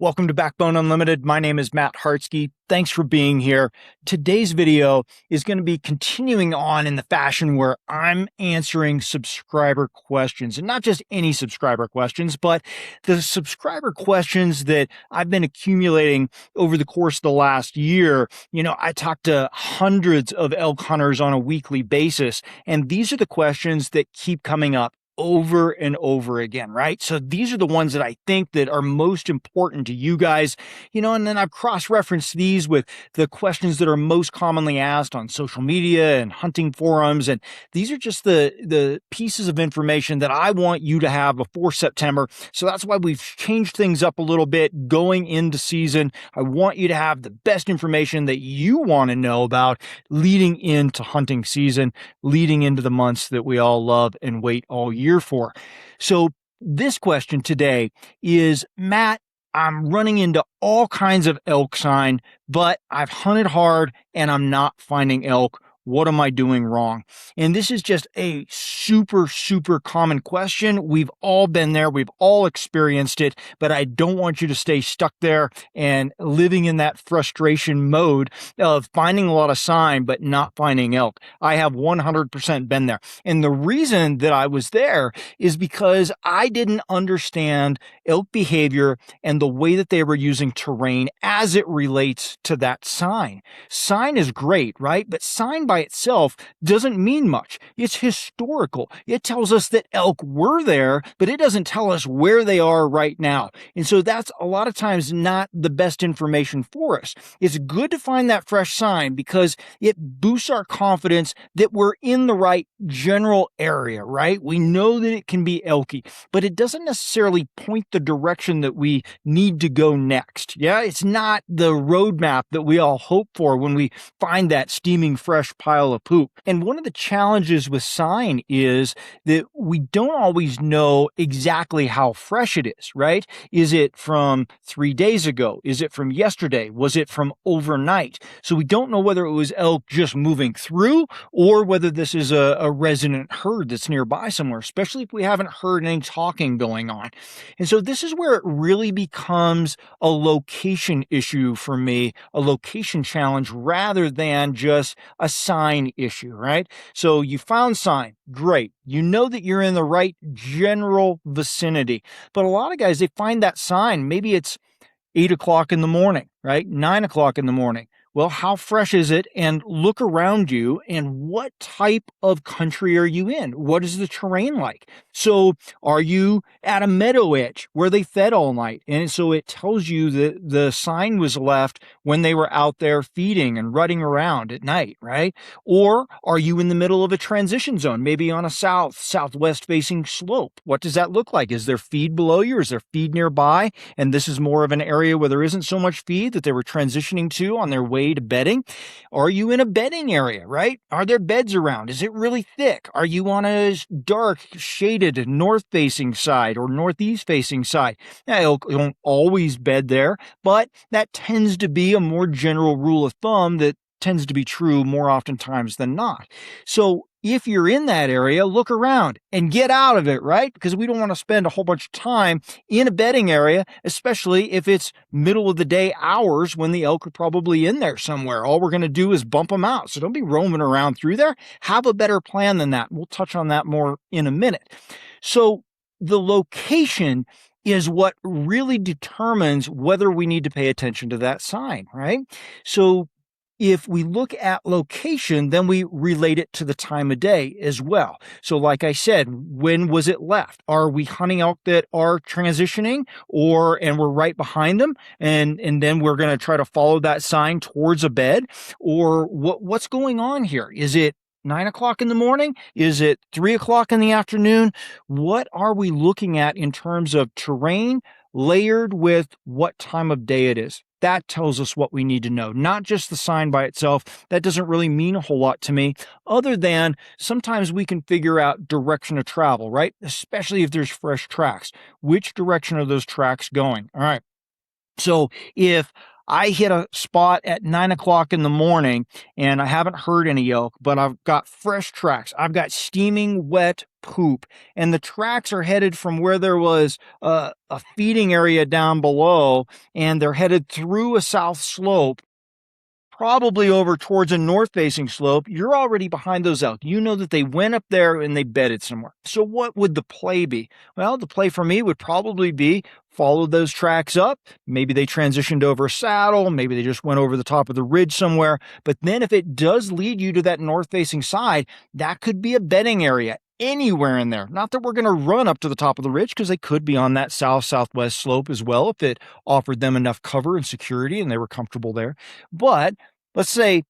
Welcome to Backbone Unlimited. My name is Matt Hartsky. Thanks for being here. Today's video is going to be continuing on in the fashion where I'm answering subscriber questions, and not just any subscriber questions, but the subscriber questions that I've been accumulating over the course of the last year. I talk to hundreds of elk hunters on a weekly basis, and these are the questions that keep coming up over and over again, right? So these are the ones that I think that are most important to you guys, and then I've cross-referenced these with the questions that are most commonly asked on social media and hunting forums. And these are just the pieces of information that I want you to have before September. So that's why we've changed things up a little bit going into season. I want you to have the best information that you want to know about leading into hunting season, leading into the months that we all love and wait all year for. So this question today is, Matt, I'm running into all kinds of elk sign, but I've hunted hard and I'm not finding elk. What am I doing wrong? And this is just a super, super common question. We've all been there. We've all experienced it, but I don't want you to stay stuck there and living in that frustration mode of finding a lot of sign, but not finding elk. I have 100% been there. And the reason that I was there is because I didn't understand elk behavior and the way that they were using terrain as it relates to that sign. Sign is great, right? But sign by itself doesn't mean much. It's historical. It tells us that elk were there, but it doesn't tell us where they are right now. And so that's a lot of times not the best information for us. It's good to find that fresh sign because it boosts our confidence that we're in the right general area, right? We know that it can be elky, but it doesn't necessarily point the direction that we need to go next. Yeah, it's not the roadmap that we all hope for when we find that steaming fresh pile of poop. And one of the challenges with sign is that we don't always know exactly how fresh it is, right? Is it from 3 days ago? Is it from yesterday? Was it from overnight? So we don't know whether it was elk just moving through or whether this is a resident herd that's nearby somewhere, especially if we haven't heard any talking going on. And so this is where it really becomes a location issue for me, a location challenge rather than just a sign issue, right? So you found sign, great. You know that you're in the right general vicinity. But a lot of guys, they find that sign, maybe it's 8 o'clock in the morning, right? 9 o'clock in the morning. Well, how fresh is it? And look around you and what type of country are you in? What is the terrain like? So are you at a meadow edge where they fed all night? And so it tells you that the sign was left when they were out there feeding and rutting around at night, right? Or are you in the middle of a transition zone, maybe on a southwest facing slope? What does that look like? Is there feed below you? Is there feed nearby? And this is more of an area where there isn't so much feed that they were transitioning to on their way to bedding. Are you in a bedding area, right? Are there beds around? Is it really thick? Are you on a dark, shaded, north-facing side or northeast-facing side? Now, elk don't always bed there, but that tends to be a more general rule of thumb that tends to be true more oftentimes than not. So if you're in that area, look around and get out of it, right? Because we don't want to spend a whole bunch of time in a bedding area, especially if it's middle of the day hours when the elk are probably in there somewhere. All we're going to do is bump them out. So don't be roaming around through there. Have a better plan than that. We'll touch on that more in a minute. So the location is what really determines whether we need to pay attention to that sign, right? So if we look at location, then we relate it to the time of day as well. So like I said, when was it left? Are we hunting elk that are transitioning and we're right behind them? And then we're going to try to follow that sign towards a bed? Or what's going on here? Is it 9 o'clock in the morning? Is it 3 o'clock in the afternoon? What are we looking at in terms of terrain layered with what time of day it is? That tells us what we need to know, not just the sign by itself. That doesn't really mean a whole lot to me, other than sometimes we can figure out direction of travel, right? Especially if there's fresh tracks. Which direction are those tracks going? All right. So if I hit a spot at 9 o'clock in the morning and I haven't heard any elk, but I've got fresh tracks. I've got steaming wet poop, and the tracks are headed from where there was a feeding area down below, and they're headed through a south slope, probably over towards a north-facing slope. You're already behind those elk. You know that they went up there and they bedded somewhere. So what would the play be? Well, the play for me would probably be follow those tracks up. Maybe they transitioned over a saddle. Maybe they just went over the top of the ridge somewhere. But then if it does lead you to that north-facing side, that could be a bedding area anywhere in there. Not that we're going to run up to the top of the ridge, because they could be on that south-southwest slope as well if it offered them enough cover and security and they were comfortable there. But let's say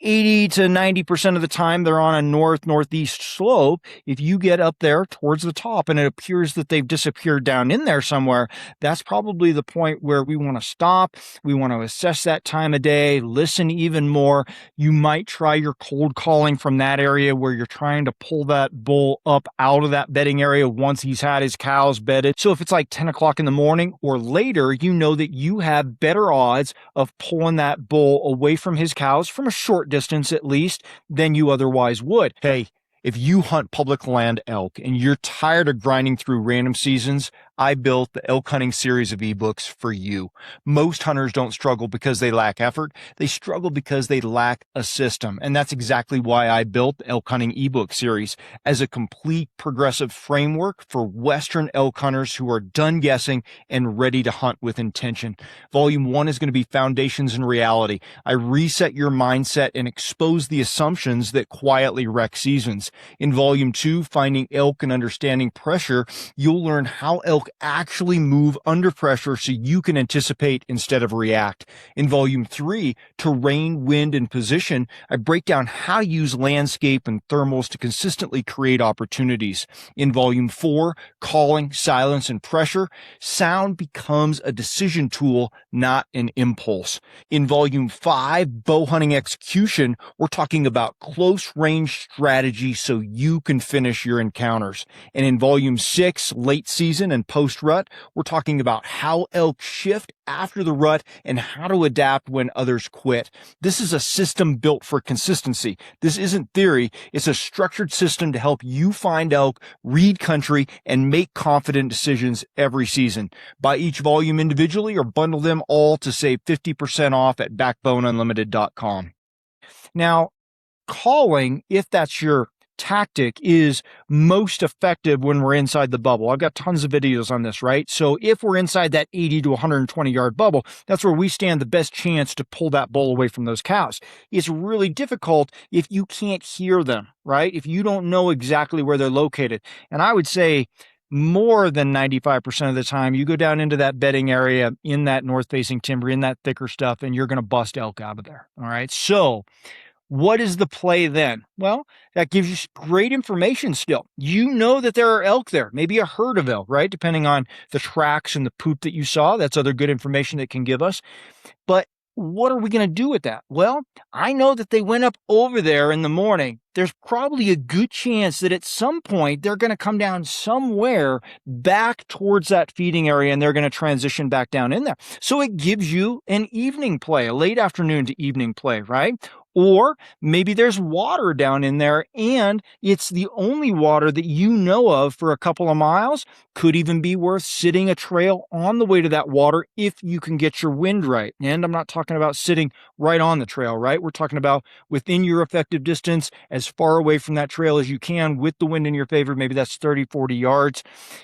80 to 90% of the time they're on a north-northeast slope. If you get up there towards the top and it appears that they've disappeared down in there somewhere, that's probably the point where we want to stop. We want to assess that time of day, listen even more. You might try your cold calling from that area where you're trying to pull that bull up out of that bedding area once he's had his cows bedded. So if it's like 10 o'clock in the morning or later, you know that you have better odds of pulling that bull away from his cows from a short distance at least than you otherwise would. Hey, if you hunt public land elk and you're tired of grinding through random seasons, I built the elk hunting series of ebooks for you. Most hunters don't struggle because they lack effort. They struggle because they lack a system. And that's exactly why I built the elk hunting ebook series as a complete progressive framework for Western elk hunters who are done guessing and ready to hunt with intention. Volume 1 is going to be Foundations and Reality. I reset your mindset and expose the assumptions that quietly wreck seasons. In Volume 2, Finding Elk and Understanding Pressure, you'll learn how elk actually move under pressure so you can anticipate instead of react. In Volume 3, Terrain, Wind, and Position, I break down how to use landscape and thermals to consistently create opportunities. In Volume 4, Calling, Silence, and Pressure, sound becomes a decision tool, not an impulse. In Volume 5, Bow Hunting Execution, we're talking about close range strategy so you can finish your encounters. And in Volume 6, Late Season and Post-Rut, we're talking about how elk shift after the rut and how to adapt when others quit. This is a system built for consistency. This isn't theory. It's a structured system to help you find elk, read country, and make confident decisions every season. Buy each volume individually or bundle them all to save 50% off at backboneunlimited.com. Now, calling, if that's your tactic, is most effective when we're inside the bubble. I've got tons of videos on this, right? So if we're inside that 80 to 120 yard bubble, that's where we stand the best chance to pull that bull away from those cows. It's really difficult if you can't hear them, right? If you don't know exactly where they're located. And I would say more than 95% of the time, you go down into that bedding area in that north-facing timber, in that thicker stuff, and you're going to bust elk out of there. All right. So what is the play then? Well, that gives you great information still. You know that there are elk there, maybe a herd of elk, right? Depending on the tracks and the poop that you saw. That's other good information that can give us. But what are we going to do with that? Well, I know that they went up over there in the morning. There's probably a good chance that at some point they're going to come down somewhere back towards that feeding area and they're going to transition back down in there. So it gives you an evening play, a late afternoon to evening play, right? Or maybe there's water down in there and it's the only water that you know of for a couple of miles. Could even be worth sitting a trail on the way to that water if you can get your wind right. And I'm not talking about sitting right on the trail, right? We're talking about within your effective distance, as far away from that trail as you can with the wind in your favor. Maybe that's 30, 40 yards.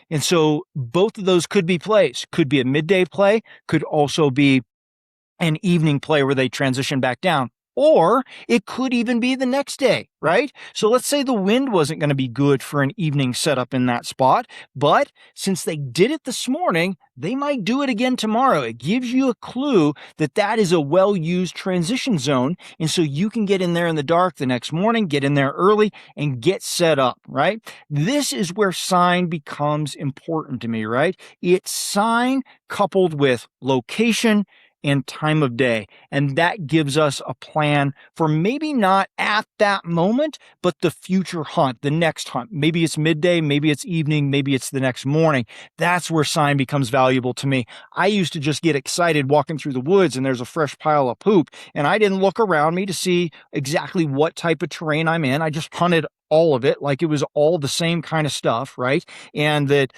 And so both of those could be plays. Could be a midday play, could also be an evening play where they transition back down. Or it could even be the next day, right? So let's say the wind wasn't going to be good for an evening setup in that spot, but since they did it this morning, they might do it again tomorrow. It gives you a clue that that is a well-used transition zone, and so you can get in there in the dark the next morning, get in there early, and get set up, right? This is where sign becomes important to me, right? It's sign coupled with location and time of day. And that gives us a plan for maybe not at that moment, but the future hunt, the next hunt. Maybe it's midday, maybe it's evening, maybe it's the next morning. That's where sign becomes valuable to me. I used to just get excited walking through the woods and there's a fresh pile of poop, and I didn't look around me to see exactly what type of terrain I'm in. I just hunted all of it like it was all the same kind of stuff, right? And that,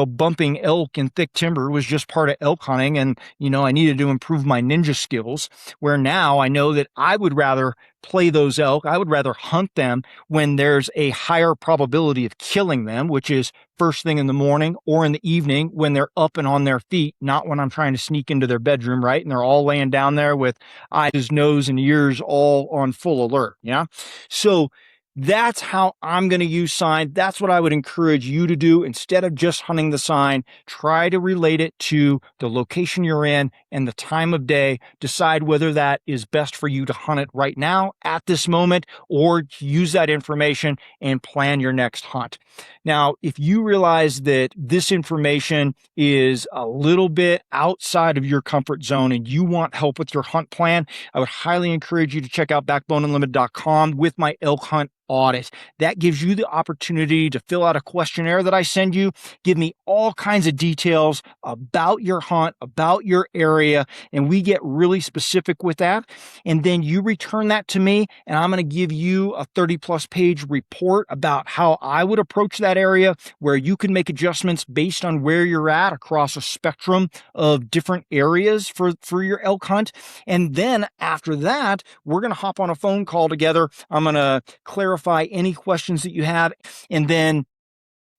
bumping elk in thick timber was just part of elk hunting. And, I needed to improve my ninja skills, where now I know that I would rather play those elk. I would rather hunt them when there's a higher probability of killing them, which is first thing in the morning or in the evening when they're up and on their feet, not when I'm trying to sneak into their bedroom, right? And they're all laying down there with eyes, nose, and ears all on full alert. Yeah. So that's how I'm going to use sign. That's what I would encourage you to do. Instead of just hunting the sign, try to relate it to the location you're in and the time of day. Decide whether that is best for you to hunt it right now at this moment, or use that information and plan your next hunt. Now, if you realize that this information is a little bit outside of your comfort zone and you want help with your hunt plan, I would highly encourage you to check out backboneunlimited.com with my elk hunt audit. That gives you the opportunity to fill out a questionnaire that I send you, give me all kinds of details about your hunt, about your area, and we get really specific with that. And then you return that to me, and I'm going to give you a 30+ page report about how I would approach that area, where you can make adjustments based on where you're at across a spectrum of different areas for your elk hunt. And then after that, we're going to hop on a phone call together. I'm going to clarify any questions that you have, and then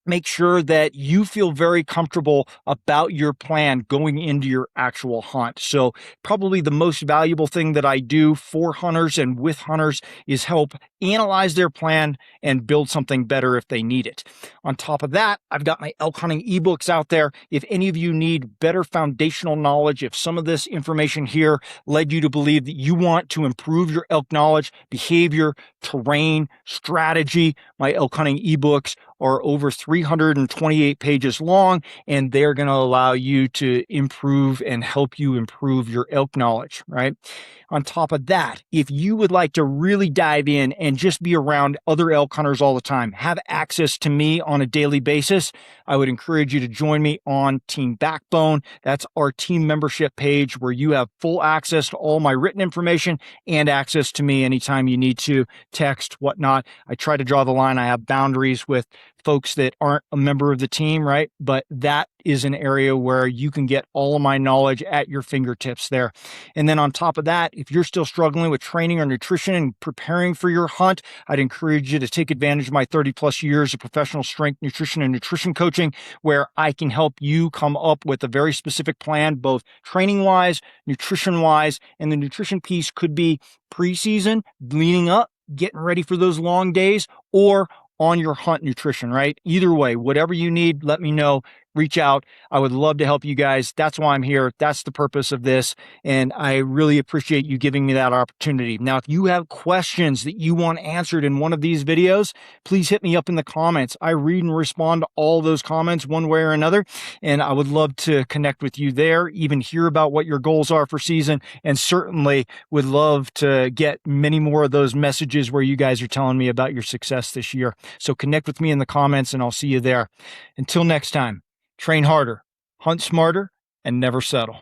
make sure that you feel very comfortable about your plan going into your actual hunt. So probably the most valuable thing that I do for hunters and with hunters is help analyze their plan and build something better if they need it. On top of that, I've got my elk hunting ebooks out there. If any of you need better foundational knowledge, if some of this information here led you to believe that you want to improve your elk knowledge, behavior, terrain, strategy, my elk hunting ebooks are over 328 pages long, and they're going to allow you to improve and help you improve your elk knowledge, right? On top of that, if you would like to really dive in and just be around other elk hunters all the time, have access to me on a daily basis, I would encourage you to join me on Team Backbone. That's our team membership page where you have full access to all my written information and access to me anytime you need to, text, whatnot. I try to draw the line. I have boundaries with folks that aren't a member of the team, right? But that is an area where you can get all of my knowledge at your fingertips there. And then on top of that, if you're still struggling with training or nutrition and preparing for your hunt, I'd encourage you to take advantage of my 30+ years of professional strength, nutrition, and nutrition coaching, where I can help you come up with a very specific plan, both training-wise, nutrition-wise, and the nutrition piece could be preseason, leading up, getting ready for those long days, or on your hunt nutrition, right? Either way, whatever you need, let me know. Reach out. I would love to help you guys. That's why I'm here. That's the purpose of this. And I really appreciate you giving me that opportunity. Now, if you have questions that you want answered in one of these videos, please hit me up in the comments. I read and respond to all those comments one way or another. And I would love to connect with you there, even hear about what your goals are for season. And certainly would love to get many more of those messages where you guys are telling me about your success this year. So connect with me in the comments and I'll see you there. Until next time. Train harder, hunt smarter, and never settle.